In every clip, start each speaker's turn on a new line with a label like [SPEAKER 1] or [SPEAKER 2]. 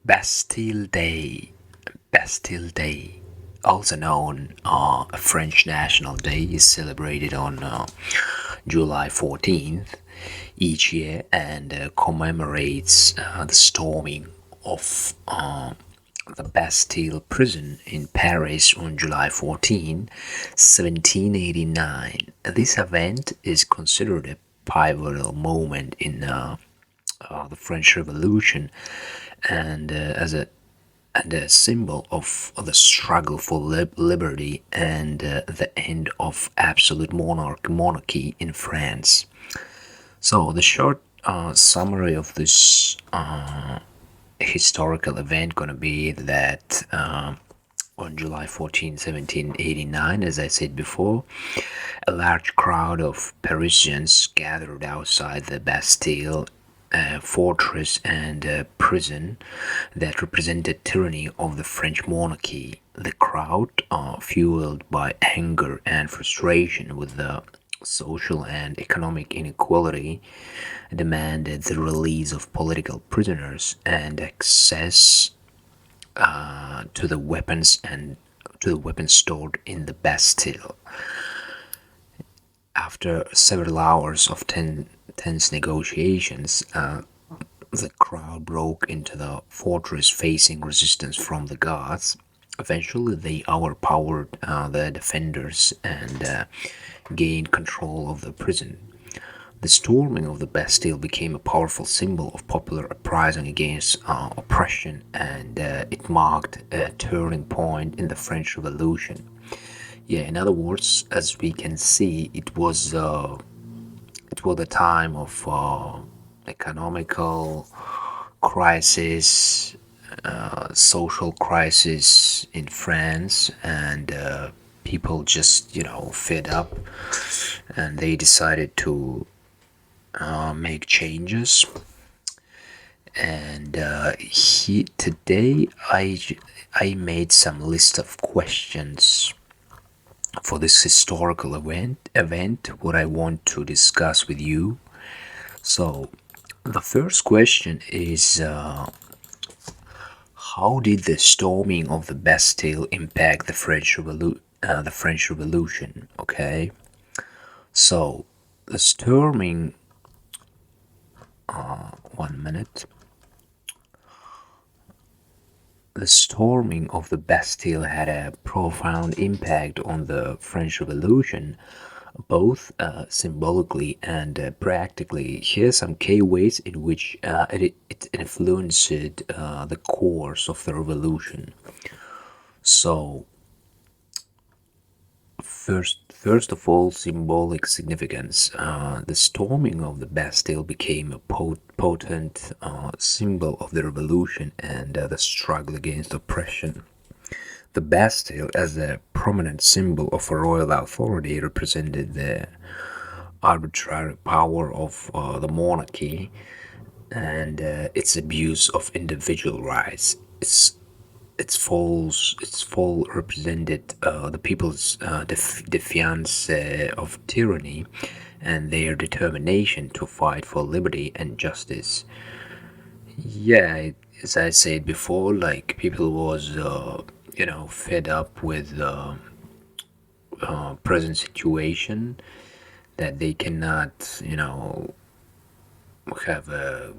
[SPEAKER 1] Bastille Day. Bastille Day, also known a French National Day, is celebrated on July 14th each year and commemorates the storming of the Bastille prison in Paris on July 14, 1789. This event is considered a pivotal moment in the French Revolution and a symbol of the struggle for liberty and the end of absolute monarchy in France. So the short summary of this historical event gonna be that on July 14, 1789, as I said before, a large crowd of Parisians gathered outside the Bastille, a fortress and a prison that represented tyranny of the French monarchy. The crowd, fueled by anger and frustration with the social and economic inequality, demanded the release of political prisoners and access to the weapons stored in the Bastille. After several hours of tense negotiations, the crowd broke into the fortress, facing resistance from the guards. Eventually, they overpowered the defenders and gained control of the prison. The storming of the Bastille became a powerful symbol of popular uprising against oppression, and it marked a turning point in the French Revolution. Yeah, in other words, as we can see, it was a time of economical crisis, social crisis in France, and people just fed up, and they decided to make changes. And today I made some list of questions for this historical event what I want to discuss with you. So the first question is how did the storming of the Bastille impact the French Revolution? Okay, so the storming. 1 minute. The storming of the Bastille had a profound impact on the French Revolution, both symbolically and practically. Here are some key ways in which it influenced the course of the revolution. So, first of all, symbolic significance. The storming of the Bastille became a potent symbol of the revolution and the struggle against oppression. The Bastille, as a prominent symbol of a royal authority, represented the arbitrary power of the monarchy and its abuse of individual rights. Its fall represented the people's defiance of tyranny and their determination to fight for liberty and justice. Yeah, as I said before, like people was fed up with the present situation that they cannot have a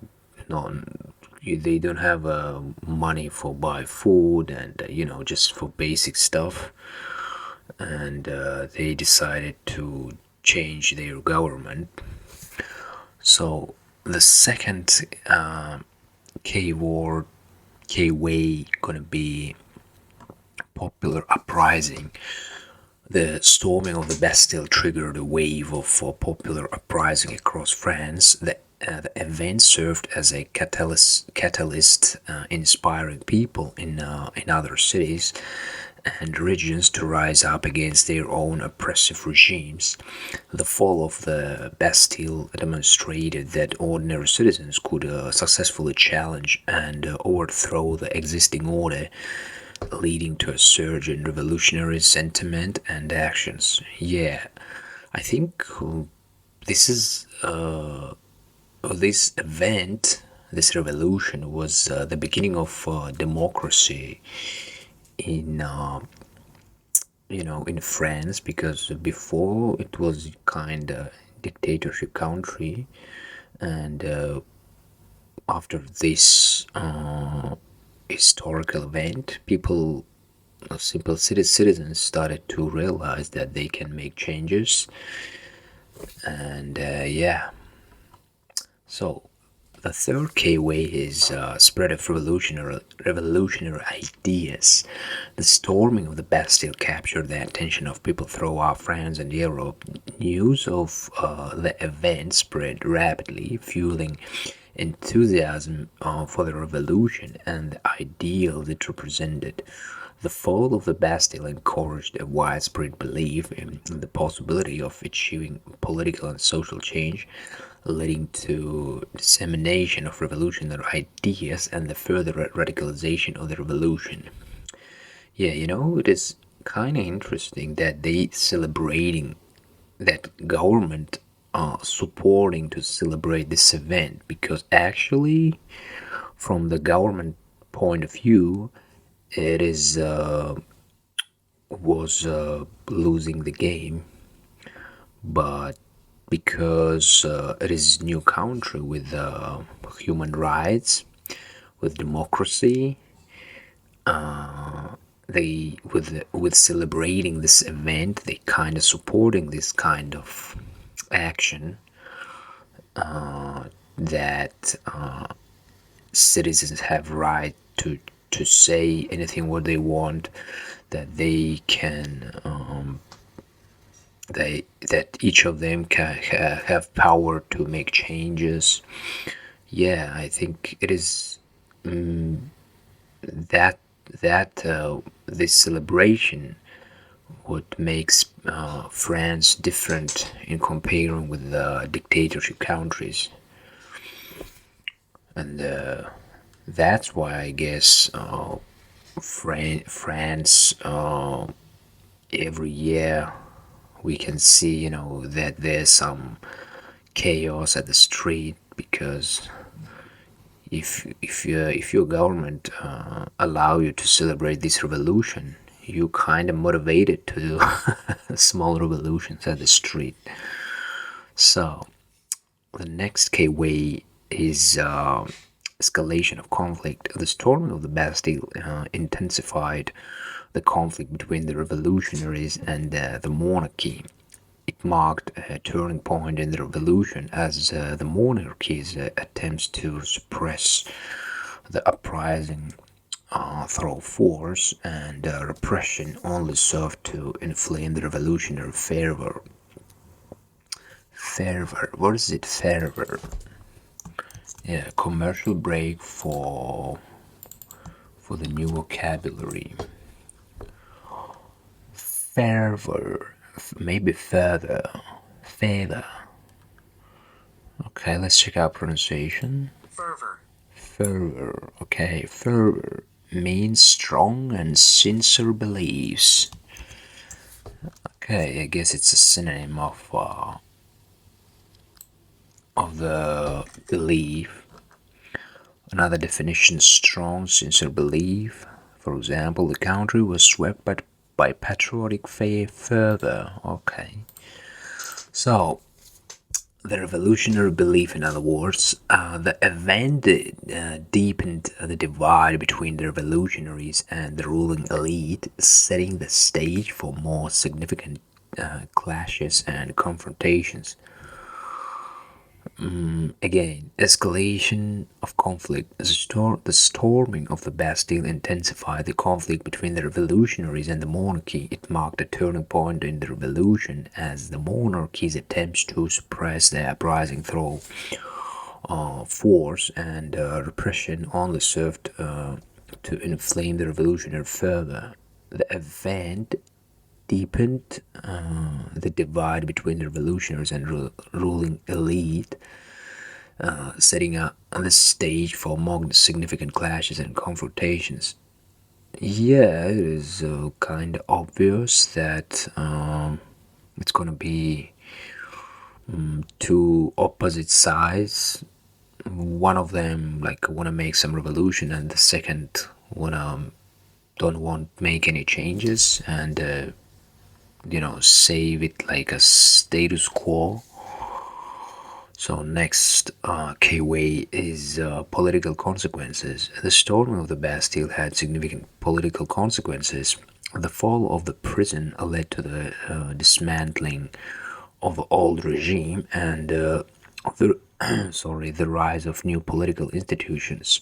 [SPEAKER 1] non they don't have money for buy food and just for basic stuff, and they decided to change their government. So the second key word, key way, gonna be popular uprising. The storming of the Bastille triggered a wave of popular uprising across France. The event served as a catalyst inspiring people in other cities and regions to rise up against their own oppressive regimes. The fall of the Bastille demonstrated that ordinary citizens could successfully challenge and overthrow the existing order, leading to a surge in revolutionary sentiment and actions. Yeah, I think this is this event this revolution was the beginning of democracy in in France, because before it was kind of dictatorship country. And after this historical event, people, simple citizens, started to realize that they can make changes. And yeah, so the third key way is spread of revolutionary ideas. The storming of the Bastille captured the attention of people throughout France and Europe. News of the event spread rapidly, fueling enthusiasm for the revolution and the ideals it represented. The fall of the Bastille encouraged a widespread belief in the possibility of achieving political and social change, leading to dissemination of revolutionary ideas and the further radicalization of the revolution. Yeah, it is kind of interesting that they celebrating, that government supporting to celebrate this event, because actually, from the government point of view, it is was losing the game. But because it is new country with human rights, with democracy, they with celebrating this event, they kind of supporting this kind of action, that citizens have right to say anything what they want, that they can that each of them can have power to make changes. Yeah, I think it is that this celebration what makes France different in comparing with the dictatorship countries. And that's why I guess France, every year we can see, that there's some chaos at the street, because if your government allow you to celebrate this revolution, you kind of motivated to do small revolutions at the street. So the next key way is escalation of conflict. The storming of the Bastille intensified the conflict between the revolutionaries and the monarchy. It marked a turning point in the revolution, as the monarchy's attempts to suppress the uprising through force and repression only served to inflame the revolutionary fervor. Fervor. What is it? Fervor. Yeah, commercial break for the new vocabulary. Fervor. Maybe further. Favor. Okay, let's check out pronunciation.
[SPEAKER 2] Fervor.
[SPEAKER 1] Fervor. Okay, fervor means strong and sincere beliefs. Okay, I guess it's a synonym of the belief. Another definition: strong, sincere belief. For example, the country was swept by patriotic fervor. Okay, so the revolutionary belief, in other words, the event deepened the divide between the revolutionaries and the ruling elite, setting the stage for more significant clashes and confrontations. Again, escalation of conflict. The storming of the Bastille intensified the conflict between the revolutionaries and the monarchy. It marked a turning point in the revolution, as the monarchy's attempts to suppress the uprising through force and repression only served to inflame the revolutionary fervor. The event deepened the divide between the revolutionaries and ruling elite, setting up the stage for more significant clashes and confrontations. Yeah, it is kind of obvious that it's going to be two opposite sides one of them like want to make some revolution, and the second wanna don't want make any changes, and save it like a status quo. So next keyway is political consequences. The storming of the Bastille had significant political consequences. The fall of the prison led to the dismantling of the old regime and the the rise of new political institutions.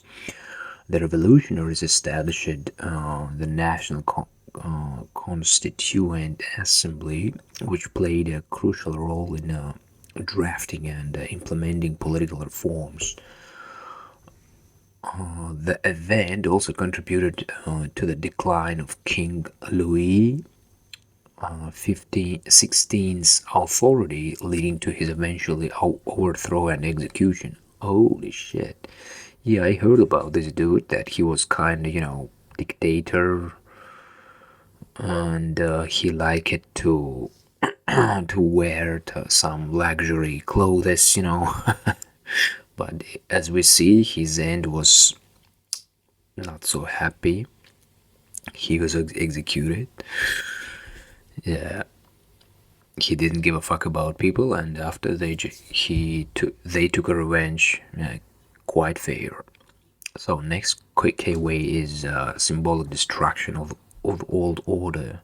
[SPEAKER 1] The revolutionaries established the National Constituent Assembly, which played a crucial role in drafting and implementing political reforms. The event also contributed to the decline of King Louis XVI's authority, leading to his eventually overthrow and execution. Holy shit. Yeah, I heard about this dude that he was kind of, dictator, and he liked to to wear some luxury clothes. But as we see, his end was not so happy. He was executed. Yeah, he didn't give a fuck about people, and after they took a revenge, quite fair. So next quick way is symbolic destruction of old order.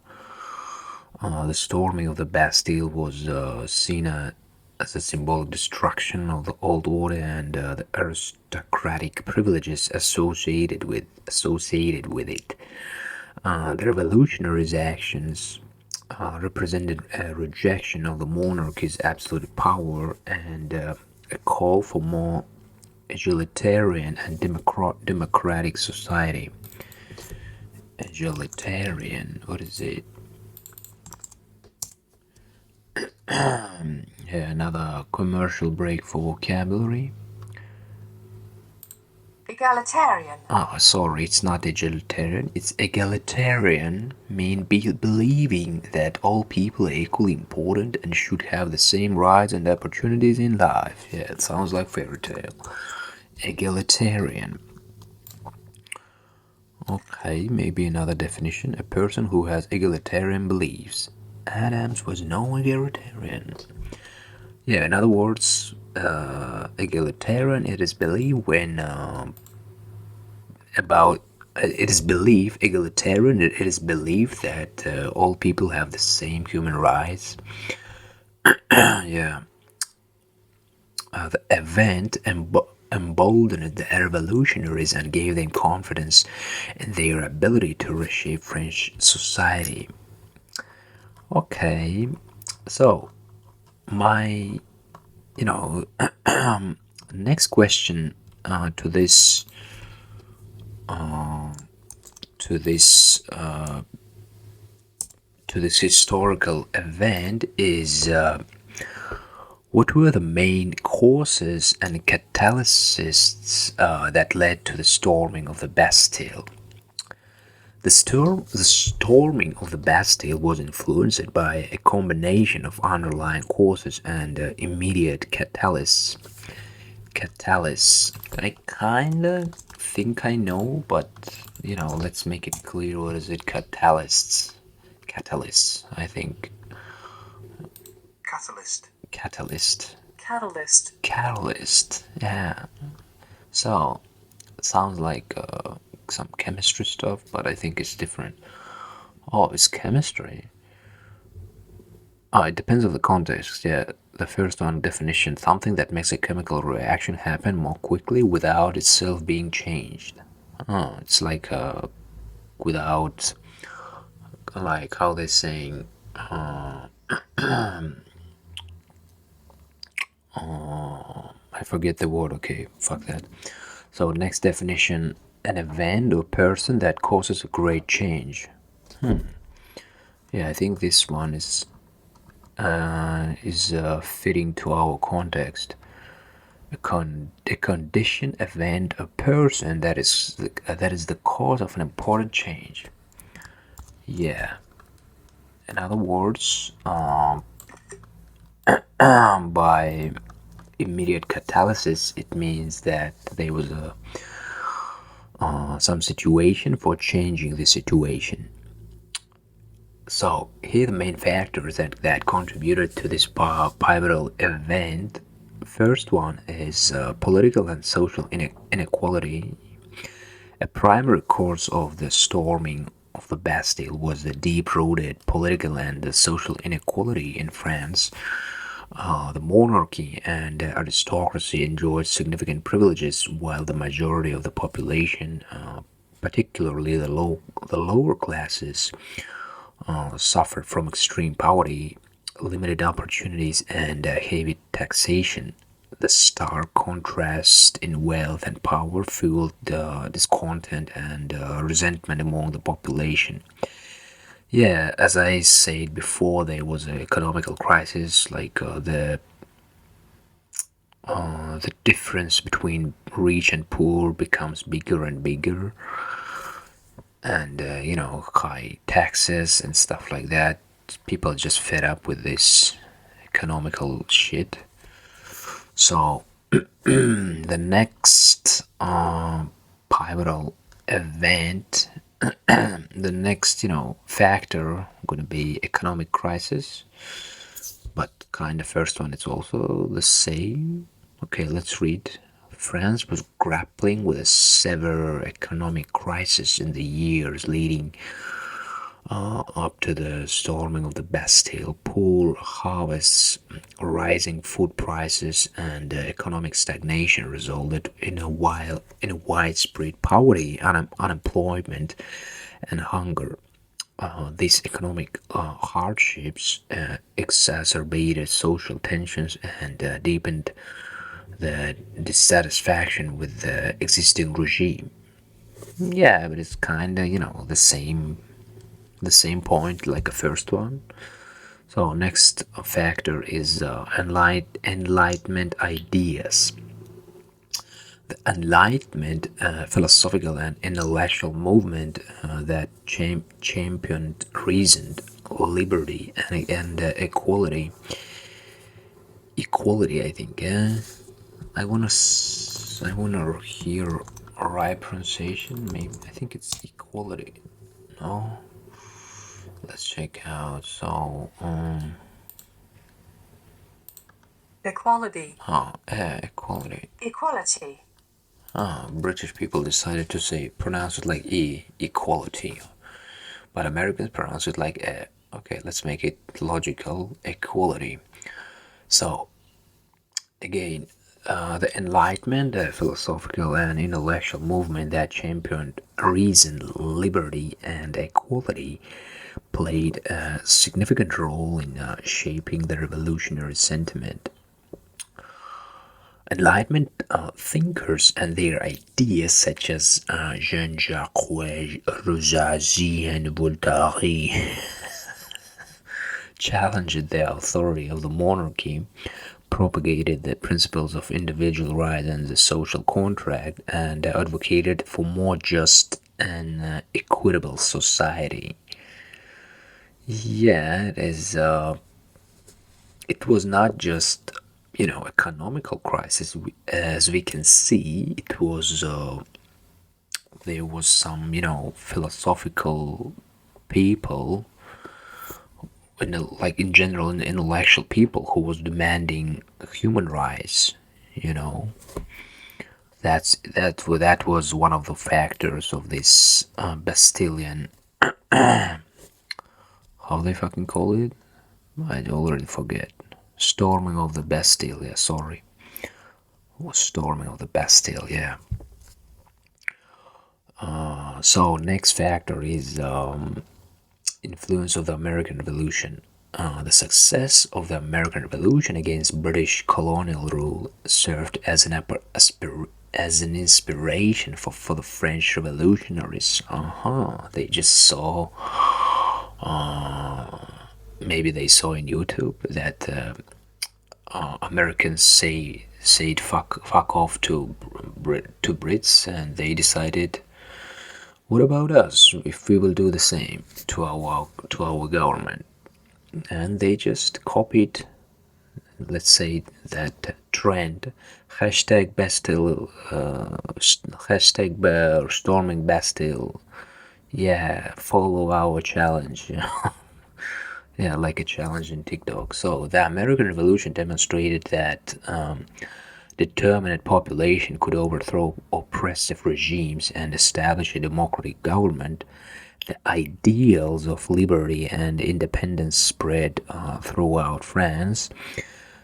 [SPEAKER 1] The storming of the Bastille was seen as a symbolic destruction of the old order and the aristocratic privileges associated with it. The revolutionaries' actions represented a rejection of the monarchy's absolute power and a call for more egalitarian and democratic society. Egalitarian, what is it? Yeah, another commercial break for vocabulary.
[SPEAKER 2] Egalitarian.
[SPEAKER 1] Oh, sorry, it's not egalitarian. It's egalitarian, believing that all people are equally important and should have the same rights and opportunities in life. Yeah, it sounds like fairy tale. Egalitarian. Okay, maybe another definition. A person who has egalitarian beliefs. Adams was no egalitarian. Yeah, in other words, egalitarian, it is believed when about it is believed egalitarian. It is believed that all people have the same human rights. Yeah, the event emboldened the revolutionaries and gave them confidence in their ability to reshape French society. Okay, so my next question to this to this to this historical event is what were the main causes and catalysts that led to the storming of the Bastille? The storming of the Bastille was influenced by a combination of underlying causes and immediate catalysts. Catalysts. I kinda think I know, but let's make it clear. What is it? Catalysts. Catalysts. I think.
[SPEAKER 2] Catalyst.
[SPEAKER 1] Catalyst.
[SPEAKER 2] Catalyst.
[SPEAKER 1] Catalyst. Yeah. So it sounds like some chemistry stuff, but I think it's different. Oh, it's chemistry. Oh, it depends on the context. Yeah, the first one definition: something that makes a chemical reaction happen more quickly without itself being changed. Oh, it's like without, like how they're saying. I forget the word. Okay, fuck that. So next definition: an event or person that causes a great change. Yeah, I think this one is fitting to our context. A condition, event, a person that is the cause of an important change. Yeah. In other words, by immediate catalysis, it means that there was a some situation for changing the situation. So here the main factors that contributed to this pivotal event. First one is political and social inequality. A primary cause of the storming of the Bastille was the deep-rooted political and social inequality in France. The monarchy and aristocracy enjoyed significant privileges, while the majority of the population, particularly the lower classes, suffered from extreme poverty, limited opportunities, and heavy taxation. The stark contrast in wealth and power fueled discontent and resentment among the population. Yeah, as I said before, there was an economical crisis, like the difference between rich and poor becomes bigger and bigger, and high taxes and stuff like that. People are just fed up with this economical shit. So the next pivotal event, the next factor going to be economic crisis, but kind of first one it's also the same. Okay, let's read. France was grappling with a severe economic crisis in the years leading up to the storming of the Bastille. Poor harvests, rising food prices, and economic stagnation resulted in a widespread poverty, unemployment, and hunger. These economic hardships exacerbated social tensions and deepened the dissatisfaction with the existing regime. Yeah, but it's kind of the same point like the first one. So next factor is enlightenment ideas. The Enlightenment philosophical and intellectual movement that championed reason, liberty, and equality. Equality, I think. I wanna hear a right pronunciation. Maybe I think it's equality. No, let's check out. So,
[SPEAKER 2] Equality.
[SPEAKER 1] equality.
[SPEAKER 2] Equality.
[SPEAKER 1] British people decided to say pronounce it like equality, but Americans pronounce it like e. Okay, let's make it logical. Equality. So again, the Enlightenment, the philosophical and intellectual movement that championed reason, liberty, and equality, played a significant role in shaping the revolutionary sentiment. Enlightenment thinkers and their ideas, such as Jean-Jacques Rousseau, and Voltaire, challenged the authority of the monarchy, propagated the principles of individual rights and the social contract, and advocated for more just and equitable society. Yeah, it is. It was not just economical crisis. As we can see, it was there was some philosophical people, like in general, intellectual people who was demanding human rights. You know, that was one of the factors of this Bastilian. How they fucking call it? I already forget. Storming of the Bastille. Yeah, sorry. Storming of the Bastille. Yeah. So next factor is influence of the American Revolution. The success of the American Revolution against British colonial rule served as an inspiration for the French revolutionaries. They just saw, maybe they saw in YouTube that Americans said fuck off to Brits, and they decided, what about us if we will do the same to our government? And they just copied let's say that trend, hashtag Bastille, hashtag storming Bastille. Yeah, follow our challenge. Yeah, like a challenge in TikTok. So the American Revolution demonstrated that determined population could overthrow oppressive regimes and establish a democratic government. The ideals of liberty and independence spread throughout France,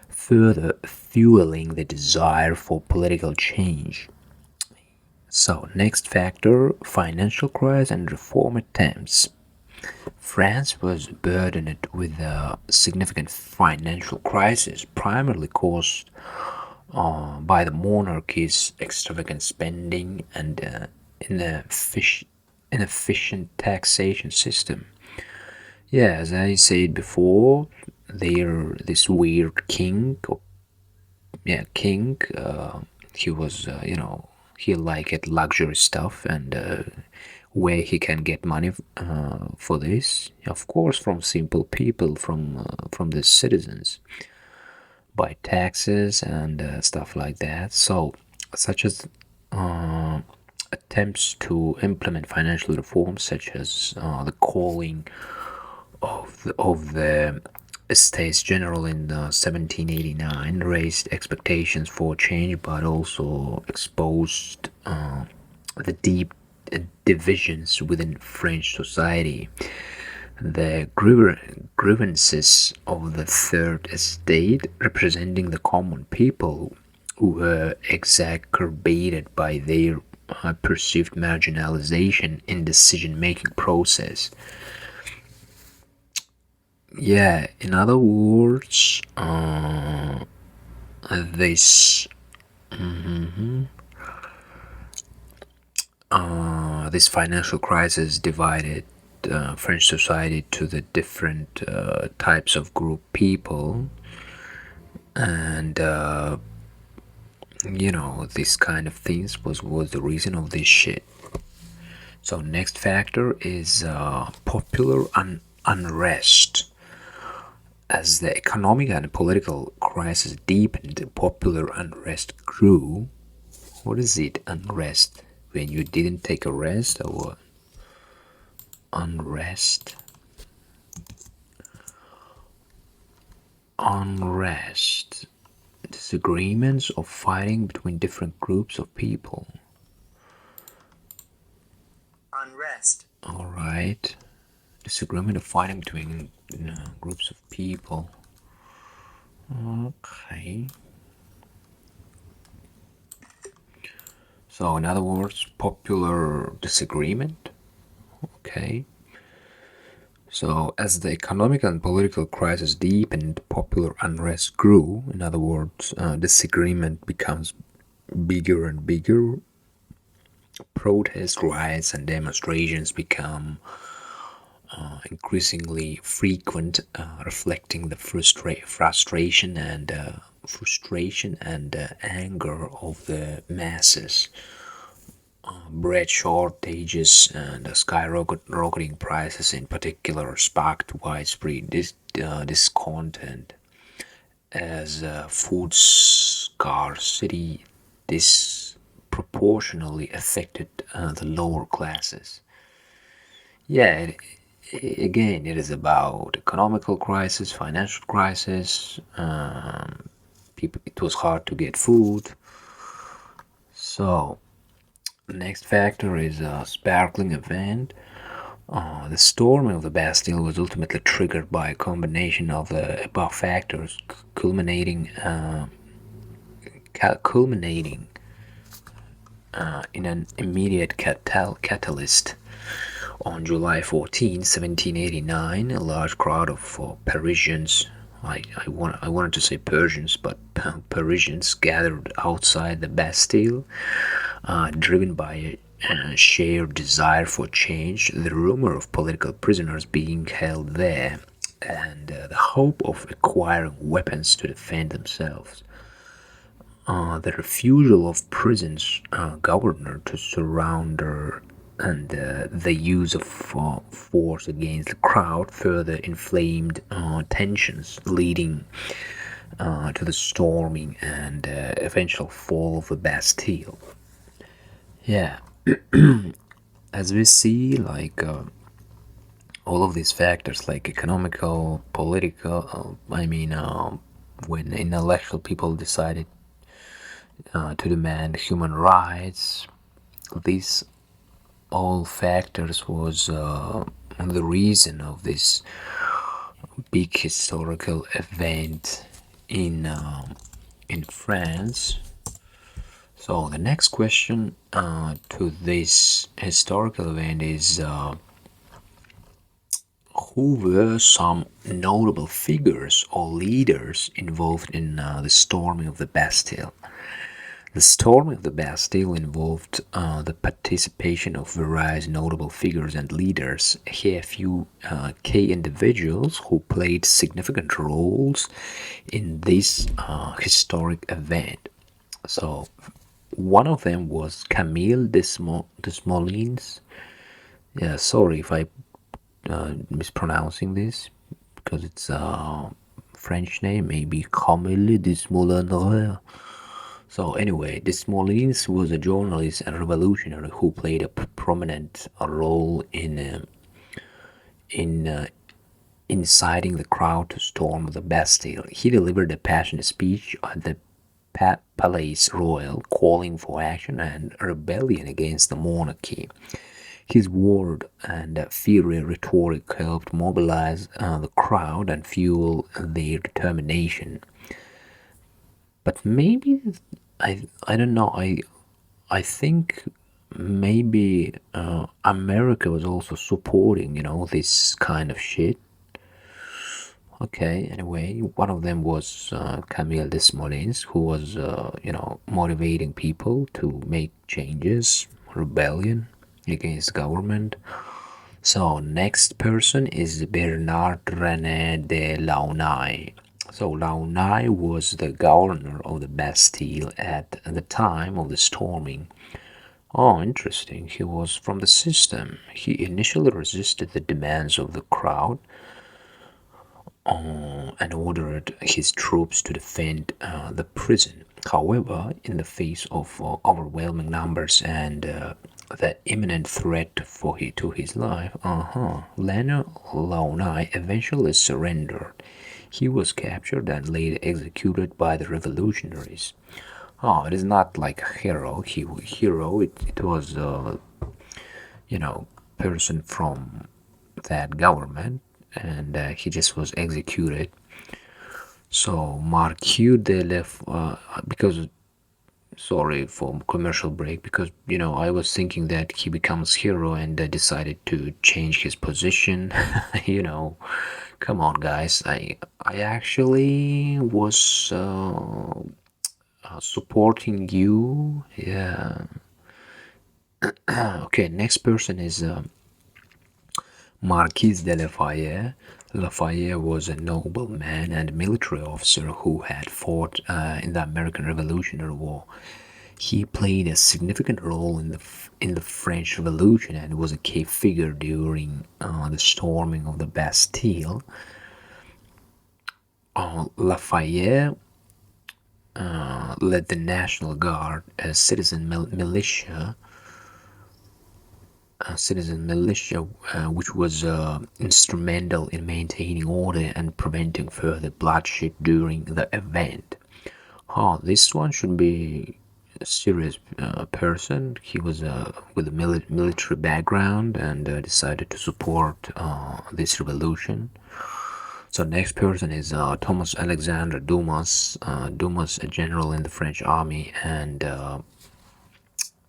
[SPEAKER 1] further fueling the desire for political change. So, next factor, financial crisis and reform attempts. France was burdened with a significant financial crisis, primarily caused by the monarchy's extravagant spending and inefficient taxation system. Yeah, as I said before, they're this weird king. Yeah, king. He was, he liked luxury stuff and where he can get money for this, of course, from simple people, from the citizens, by taxes and stuff like that. So, such as uh, attempts to implement financial reforms, such as the calling of the Estates General in 1789, raised expectations for change, but also exposed the deep divisions within French society. The grievances of the Third Estate, representing the common people, who were exacerbated by their perceived marginalization in decision-making process. Yeah, in other words, this this financial crisis divided French society to the different types of group people, and this kind of things was the reason of this shit. So next factor is popular unrest. As the economic and political crisis deepened, popular unrest grew. What is it, unrest? When you didn't take a rest, or what? Unrest. Unrest. Disagreements or fighting between different groups of people.
[SPEAKER 2] Unrest.
[SPEAKER 1] Alright. Disagreement or fighting between groups of people. Okay. So, in other words, popular disagreement. Okay. So, as the economic and political crisis deepened, popular unrest grew. In other words, disagreement becomes bigger and bigger. Protest riots and demonstrations become increasingly frequent, reflecting the frustration and anger of the masses. Bread shortages and skyrocketing prices, in particular, sparked widespread discontent as food scarcity disproportionately affected the lower classes. Yeah, again, it is about economical crisis, financial crisis. People, it was hard to get food. So, the next factor is a sparkling event. The storming of the Bastille was ultimately triggered by a combination of the above factors, culminating in an immediate catalyst. On July 14, 1789, a large crowd of Parisians, I wanted to say Persians, but Parisians gathered outside the Bastille, driven by a shared desire for change, the rumor of political prisoners being held there, and the hope of acquiring weapons to defend themselves. The refusal of prison's governor to surrender and the use of force against the crowd further inflamed tensions, leading to the storming and eventual fall of the Bastille. Yeah, as we see, like all of these factors, like economical, political, when intellectual people decided to demand human rights, these all factors was the reason of this big historical event in France. So the next question to this historical event is who were some notable figures or leaders involved in the storming of the Bastille? The storming of the Bastille involved the participation of various notable figures and leaders. Here, a few key individuals who played significant roles in this historic event. So, one of them was Camille Desmoulins. Yeah, sorry if I mispronouncing this because it's a French name, maybe Camille Desmoulins. So anyway, Desmoulins was a journalist and revolutionary who played a prominent role in inciting the crowd to storm the Bastille. He delivered a passionate speech at the Palais Royal, calling for action and rebellion against the monarchy. His word and fiery rhetoric helped mobilize the crowd and fuel their determination. But maybe I don't know. I think maybe America was also supporting, this kind of shit. Okay, anyway, one of them was Camille Desmoulins, who was, motivating people to make changes, rebellion against government. So next person is Bernard René de Launay. So Launay was the governor of the Bastille at the time of the storming. Oh, interesting. He was from the system. He initially resisted the demands of the crowd and ordered his troops to defend the prison. However, in the face of overwhelming numbers and the imminent threat to his life, Lena Launay eventually surrendered. He was captured and later executed by the revolutionaries. Oh, it is not like a hero. It was person from that government, and he just was executed. So Marquis de Lef, because sorry for commercial break, because I was thinking that he becomes hero and decided to change his position. you know, come on, guys. I actually was supporting you. Yeah. Okay. Next person is Marquis de Lafayette. Lafayette was a nobleman and military officer who had fought in the American Revolutionary War. He played a significant role in the French Revolution and was a key figure during the storming of the Bastille. Lafayette led the National Guard, a citizen militia, which was instrumental in maintaining order and preventing further bloodshed during the event. Oh, this one should be a serious person. He was with a military background and decided to support this revolution. So next person is Thomas Alexandre Dumas. Dumas, a general in the French army and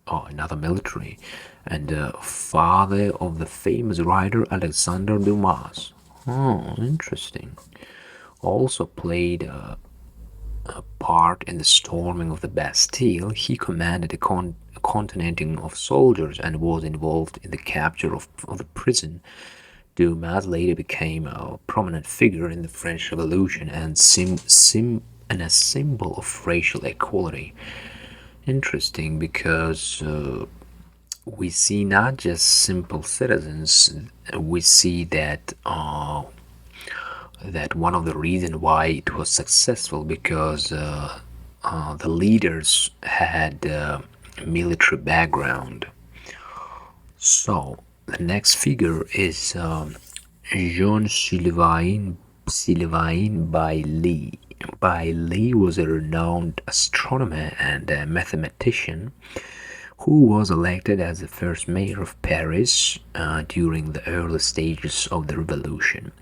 [SPEAKER 1] another military, and father of the famous writer Alexander Dumas. Oh, interesting. Also played a part in the storming of the Bastille. He commanded a contingent of soldiers and was involved in the capture of the prison. Dumas later became a prominent figure in the French Revolution and and a symbol of racial equality. Interesting because we see not just simple citizens, we see that that one of the reasons why it was successful because the leaders had military background. So the next figure is Jean Sylvain Bailly. Bailly was a renowned astronomer and a mathematician who was elected as the first mayor of Paris during the early stages of the revolution.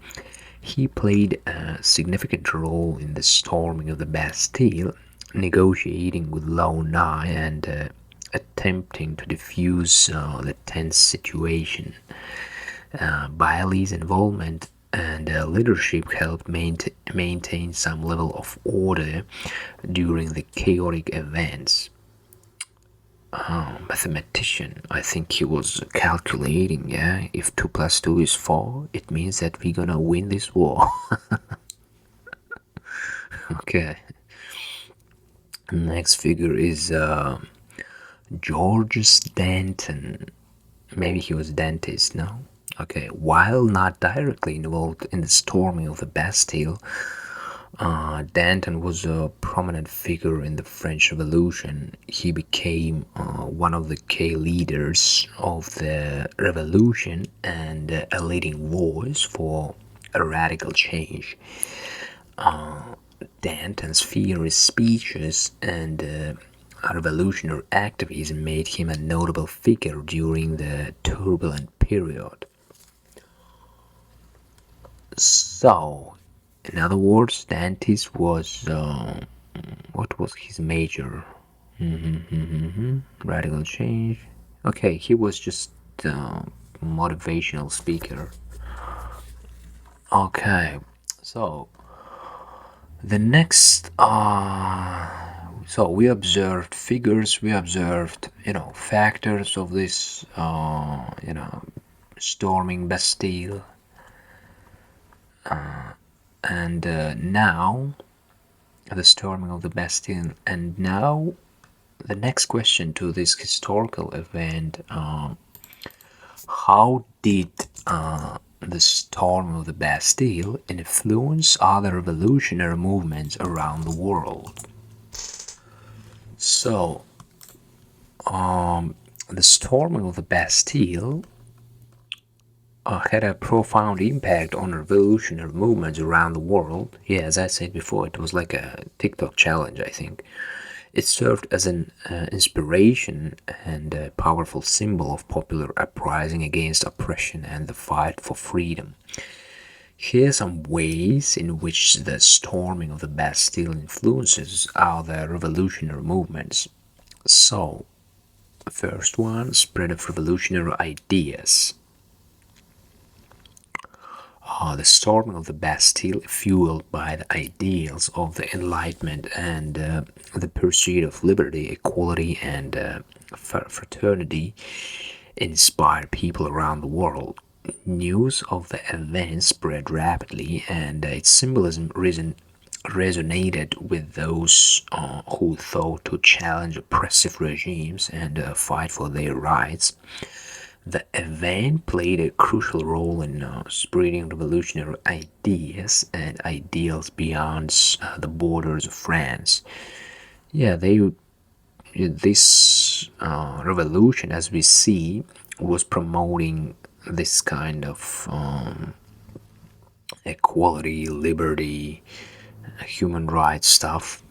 [SPEAKER 1] He played a significant role in the storming of the Bastille, negotiating with Launay and attempting to defuse the tense situation. Bailey's involvement and leadership helped maintain some level of order during the chaotic events. Mathematician, I think he was calculating, yeah, if 2 plus 2 is 4, it means that we're gonna win this war. Okay. Next figure is Georges Danton. Maybe he was dentist, no? Okay, while not directly involved in the storming of the Bastille, Danton was a prominent figure in the French Revolution. He became one of the key leaders of the revolution and a leading voice for a radical change. Danton's fiery speeches and revolutionary activism made him a notable figure during the turbulent period. So, in other words, Dantes was what was his major? Radical change. Okay, he was just motivational speaker. Okay, so the next, so we observed figures, we observed, factors of this, storming Bastille, and now the storming of the Bastille, and now the next question to this historical event: how did the storm of the Bastille influence other revolutionary movements around the world? So, the storming of the Bastille had a profound impact on revolutionary movements around the world. Yeah, as I said before, it was like a TikTok challenge, I think. It served as an inspiration and a powerful symbol of popular uprising against oppression and the fight for freedom. Here are some ways in which the storming of the Bastille influences other revolutionary movements. So, the first one, spread of revolutionary ideas. The storming of the Bastille, fueled by the ideals of the Enlightenment and the pursuit of liberty, equality, and fraternity, inspired people around the world. News of the event spread rapidly, and its symbolism resonated with those who thought to challenge oppressive regimes and fight for their rights. The event played a crucial role in spreading revolutionary ideas and ideals beyond the borders of France. Yeah, this revolution, as we see, was promoting this kind of equality, liberty, human rights stuff.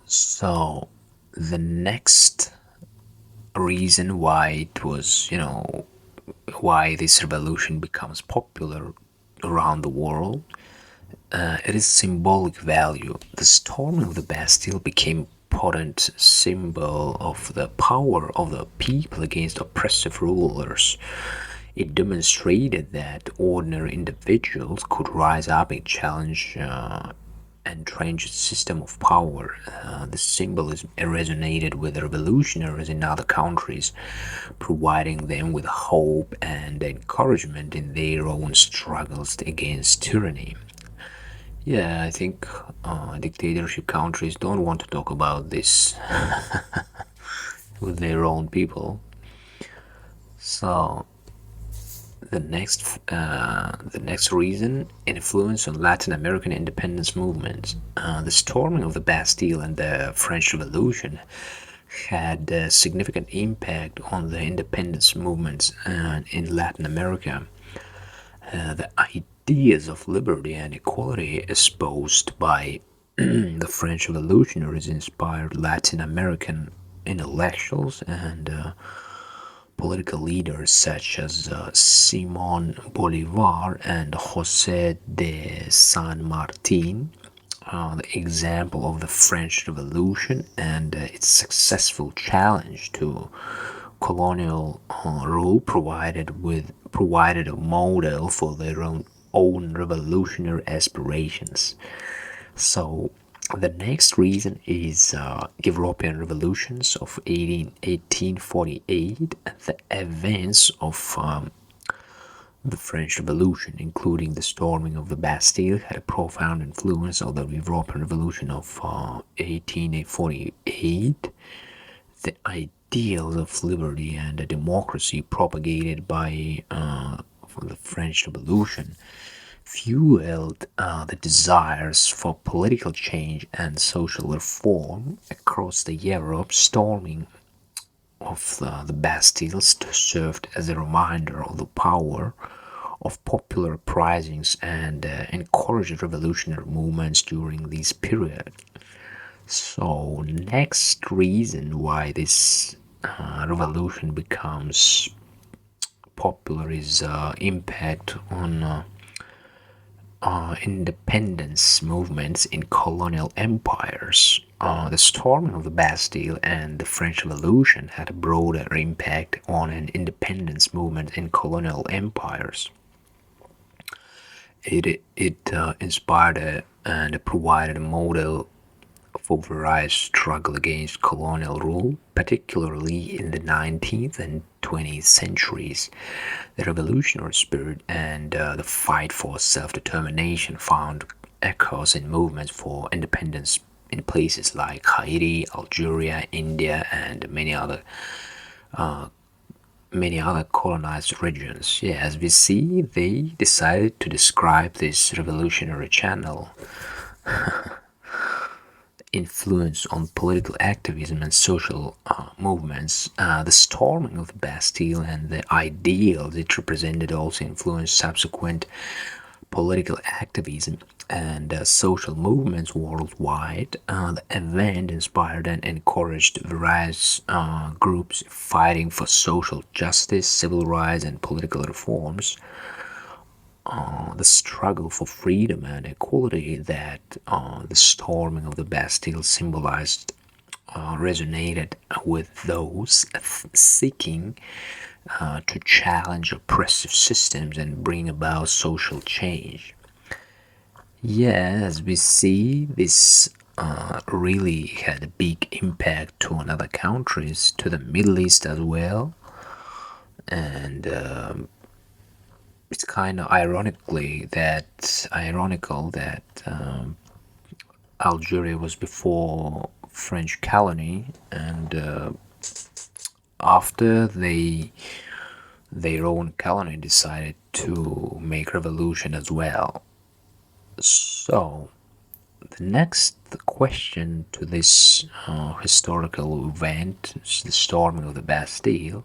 [SPEAKER 1] So, the next reason why it was, why this revolution becomes popular around the world, it is symbolic value. The storming of the Bastille became a potent symbol of the power of the people against oppressive rulers. It demonstrated that ordinary individuals could rise up and challenge entrenched system of power. The symbolism resonated with revolutionaries in other countries, providing them with hope and encouragement in their own struggles against tyranny. Yeah, I think dictatorship countries don't want to talk about this with their own people. So, The next reason, influence on Latin American independence movements. The storming of the Bastille and the French Revolution had a significant impact on the independence movements in Latin America. The ideas of liberty and equality espoused by the French revolutionaries inspired Latin American intellectuals and political leaders such as Simon Bolivar and José de San Martin. The example of the French Revolution and its successful challenge to colonial rule provided a model for their own revolutionary aspirations. So the next reason is European revolutions of 1848 and the events of the French Revolution, including the storming of the Bastille, had a profound influence on the European Revolution of 1848. The ideals of liberty and democracy propagated by the French Revolution fueled the desires for political change and social reform across the Europe. Storming of the Bastilles served as a reminder of the power of popular uprisings and encouraged revolutionary movements during this period. So, next reason why this revolution becomes popular is impact on independence movements in colonial empires. The storming of the Bastille and the French Revolution had a broader impact on an independence movement in colonial empires. It inspired and provided a model for various struggle against colonial rule, particularly in the 19th and 20th centuries. The revolutionary spirit and the fight for self-determination found echoes in movements for independence in places like Haiti, Algeria, India, and many other colonized regions. Yeah, as we see, they decided to describe this revolutionary channel influence on political activism and social movements. The storming of the Bastille and the ideals it represented also influenced subsequent political activism and social movements worldwide. The event inspired and encouraged various groups fighting for social justice, civil rights, and political reforms. The struggle for freedom and equality that the storming of the Bastille symbolized resonated with those seeking to challenge oppressive systems and bring about social change. Yeah, as we see, this really had a big impact to other countries, to the Middle East as well, and it's kind of ironical that Algeria was before French colony, and after their own colony decided to make revolution as well. So the next question to this historical event, the storming of the Bastille,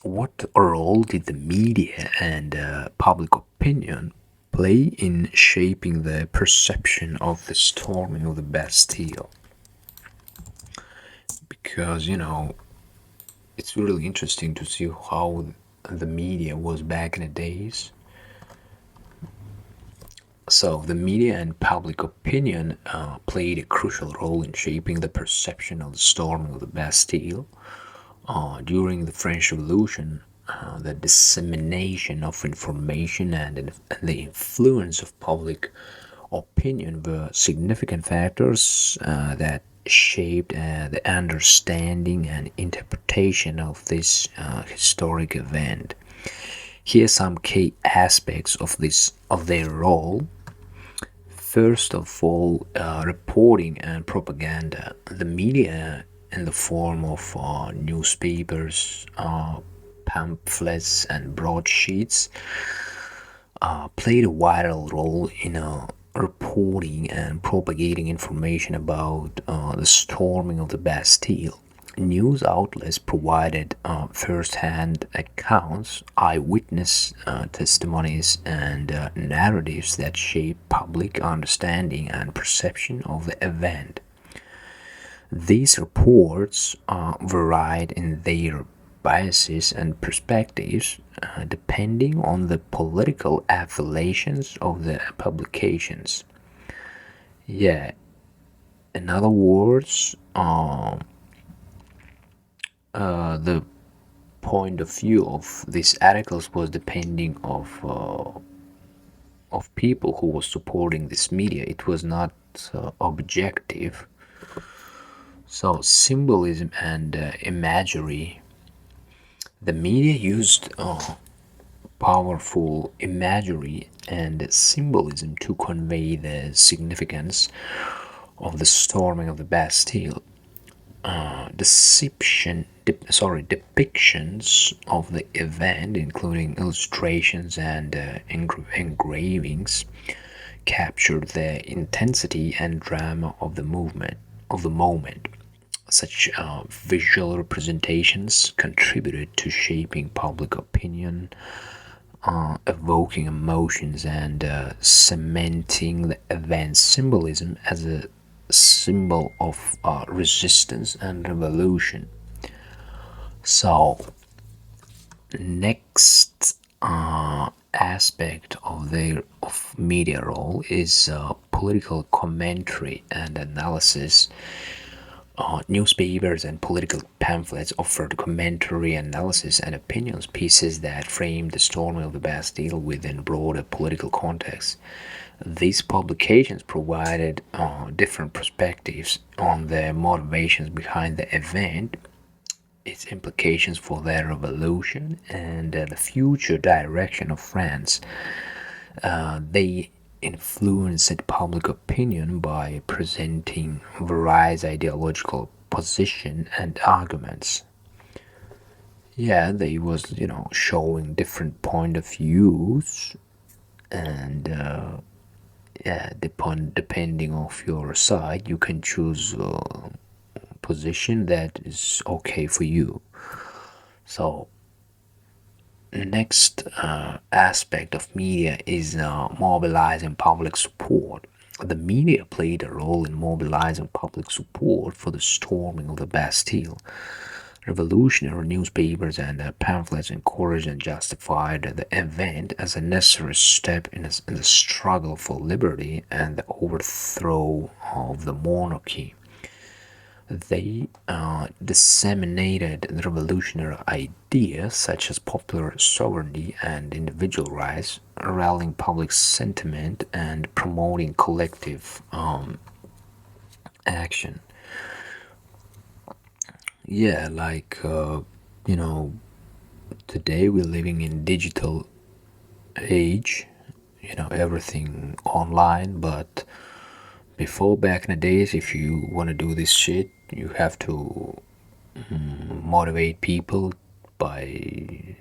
[SPEAKER 1] what role did the media and public opinion play in shaping the perception of the storming of the Bastille? Because, it's really interesting to see how the media was back in the days. So, the media and public opinion played a crucial role in shaping the perception of the storming of the Bastille. During the French Revolution, the dissemination of information and the influence of public opinion were significant factors that shaped the understanding and interpretation of this historic event. Here are some key aspects of their role. First of all, reporting and propaganda. The media in the form of newspapers, pamphlets, and broadsheets, played a vital role in reporting and propagating information about the storming of the Bastille. News outlets provided first-hand accounts, eyewitness testimonies, and narratives that shaped public understanding and perception of the event. These reports varied in their biases and perspectives depending on the political affiliations of the publications. Yeah, in other words, the point of view of these articles was depending of people who was supporting this media. It was not objective. So symbolism and imagery. The media used powerful imagery and symbolism to convey the significance of the storming of the Bastille. Depictions of the event, including illustrations and engravings, captured the intensity and drama of the moment. Such visual representations contributed to shaping public opinion, evoking emotions, and cementing the event's symbolism as a symbol of resistance and revolution. So, next aspect of media role is political commentary and analysis. Newspapers and political pamphlets offered commentary, analysis, and opinions pieces that framed the storming of the Bastille within broader political context. These publications provided different perspectives on the motivations behind the event, its implications for their revolution, and the future direction of France. They influenced public opinion by presenting various ideological positions and arguments. Yeah, they was showing different point of views, and yeah, depending of your side, you can choose a position that is okay for you. So next aspect of media is mobilizing public support. The media played a role in mobilizing public support for the storming of the Bastille. Revolutionary newspapers and pamphlets encouraged and justified the event as a necessary step in the struggle for liberty and the overthrow of the monarchy. They disseminated the revolutionary ideas such as popular sovereignty and individual rights, rallying public sentiment and promoting collective action. Yeah, like today we're living in digital age. Everything online, but before, back in the days, if you want to do this shit, you have to motivate people by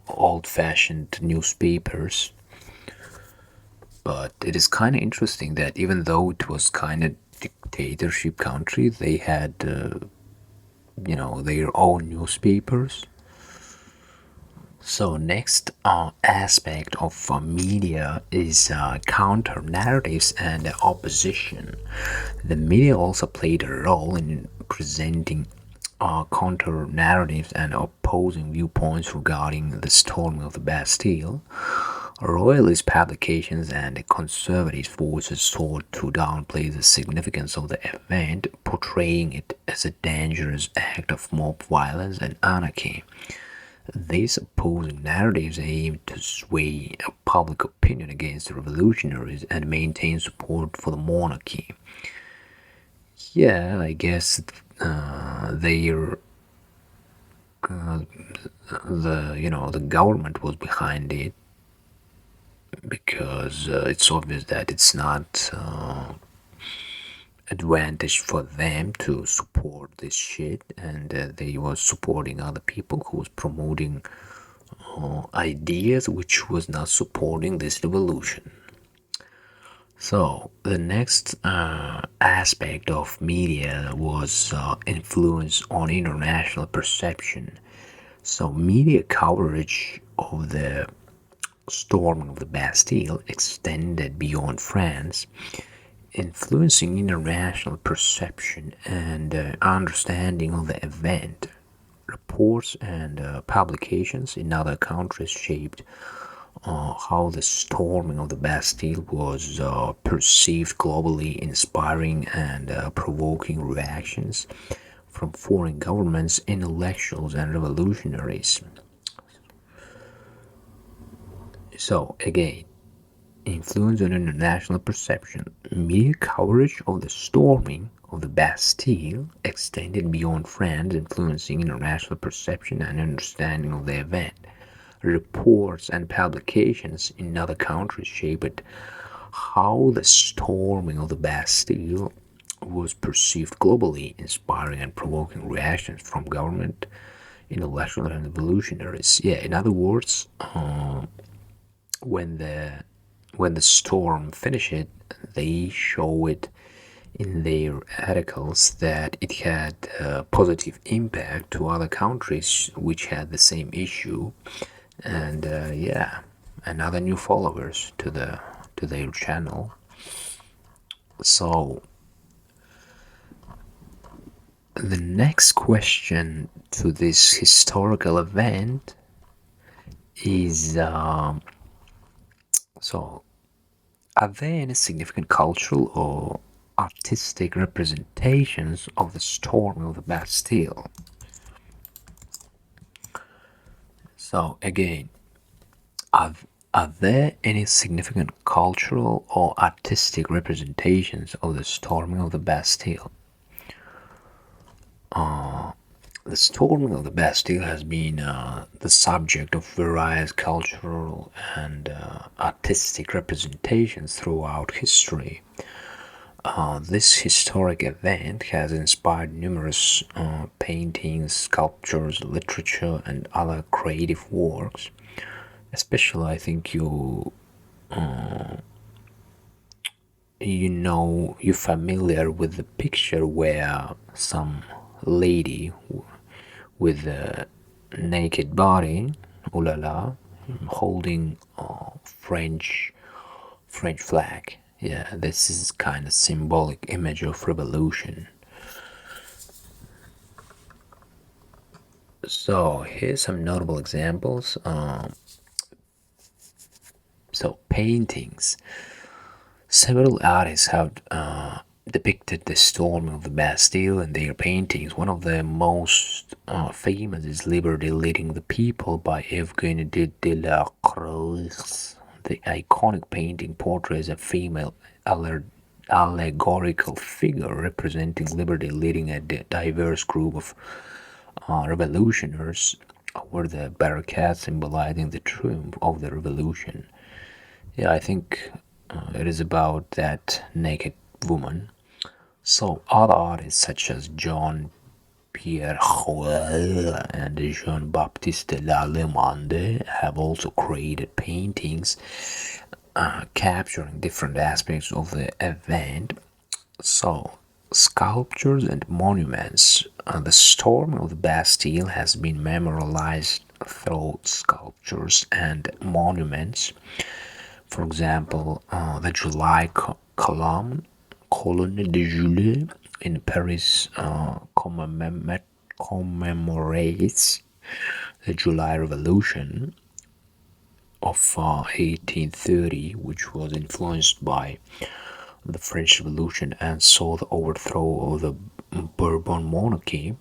[SPEAKER 1] old-fashioned newspapers. But it is kind of interesting that even though it was kind of dictatorship country, they had their own newspapers. So next aspect of media is counter narratives and opposition. The media also played a role in presenting counter narratives and opposing viewpoints regarding the storming of the Bastille. Royalist publications and conservative forces sought to downplay the significance of the event, portraying it as a dangerous act of mob violence and anarchy. These opposing narratives aimed to sway public opinion against the revolutionaries and maintain support for the monarchy. Yeah, I guess their the government was behind it because it's obvious that it's not advantage for them to support this shit, and they was supporting other people who was promoting ideas which was not supporting this revolution. So the next aspect of media was influence on international perception. So media coverage of the storming of the Bastille extended beyond France, influencing international perception and understanding of the event. Reports and publications in other countries shaped how the storming of the Bastille was perceived globally, inspiring and provoking reactions from foreign governments, intellectuals, and revolutionaries. So, again, influence on international perception. Media coverage of the storming of the Bastille extended beyond France, influencing international perception and understanding of the event. Reports and publications in other countries shaped how the storming of the Bastille was perceived globally, inspiring and provoking reactions from government, intellectual, and revolutionaries. Yeah, in other words, when the storm finished, they show it in their articles that it had a positive impact to other countries which had the same issue, and yeah, another new followers to their channel. So the next question to this historical event is so are there any significant cultural or artistic representations of the storming of the Bastille? So again, are, are there any significant cultural or artistic representations of the storming of the Bastille? The storming of the Bastille has been the subject of various cultural and artistic representations throughout history. This historic event has inspired numerous paintings, sculptures, literature, and other creative works. Especially, I think you're familiar with the picture where some lady with a naked body, ooh la la, holding a French flag. Yeah, this is kind of symbolic image of revolution. So here's some notable examples. So paintings. Several artists have depicted the storming of the Bastille in their paintings. One of the most famous is Liberty Leading the People by Evgeny Delacroix. The iconic painting portrays a female allegorical figure representing liberty leading a diverse group of revolutionaries over the barricades, symbolizing the triumph of the revolution. Yeah, I think it is about that naked woman. So other artists such as John Pierre Joël and Jean-Baptiste Lallemande have also created paintings capturing different aspects of the event. So, sculptures and monuments. The storm of the Bastille has been memorialized through sculptures and monuments. For example, the July Colonne de Juillet in Paris commemorates the July Revolution of 1830, which was influenced by the French Revolution and saw the overthrow of the Bourbon monarchy.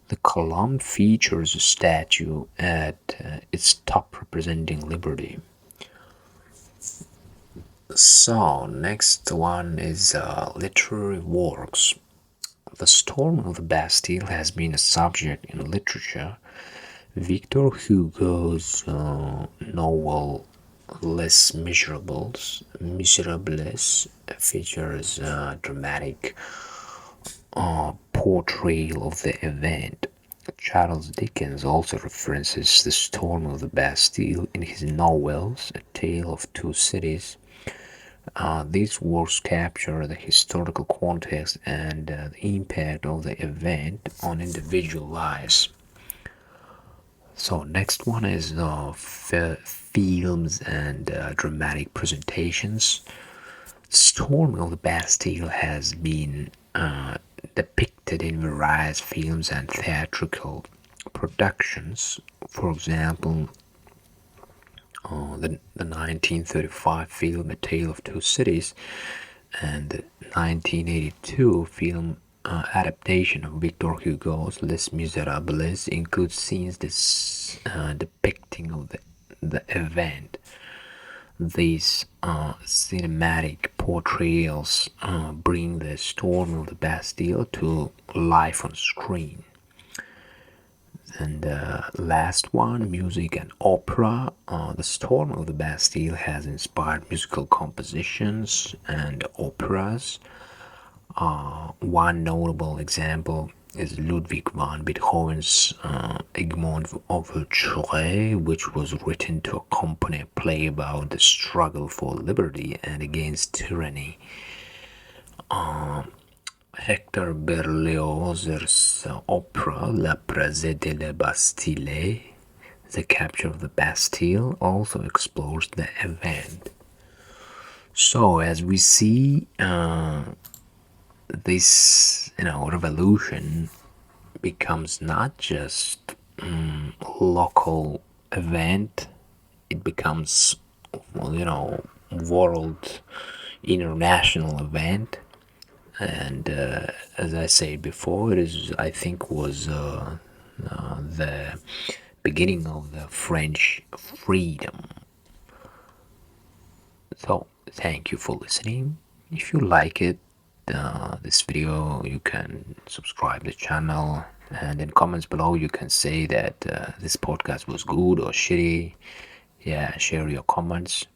[SPEAKER 1] The column features a statue at its top representing liberty. So, next one is literary works. The storm of the Bastille has been a subject in literature. Victor Hugo's novel Les Miserables features a dramatic portrayal of the event. Charles Dickens also references the storm of the Bastille in his novels, A Tale of Two Cities. These works capture the historical context and the impact of the event on individual lives. So next one is films and dramatic presentations. Storming of the Bastille has been depicted in various films and theatrical productions. For example, the 1935 film A Tale of Two Cities and the 1982 film adaptation of Victor Hugo's Les Miserables includes scenes depicting of the event. These cinematic portrayals bring the storm of the Bastille to life on screen. And last one, music and opera. The Storm of the Bastille has inspired musical compositions and operas. One notable example is Ludwig van Beethoven's Egmont Overture, which was written to accompany a play about the struggle for liberty and against tyranny. Hector Berlioz's opera La Prese de la Bastille, The Capture of the Bastille, also explores the event. So, as we see, this revolution becomes not just local event; it becomes world international event. And as I said before, it is, I think, was the beginning of the French freedom. So thank you for listening. If you like it, this video, you can subscribe the channel, and in comments below you can say that this podcast was good or shitty. Yeah, share your comments.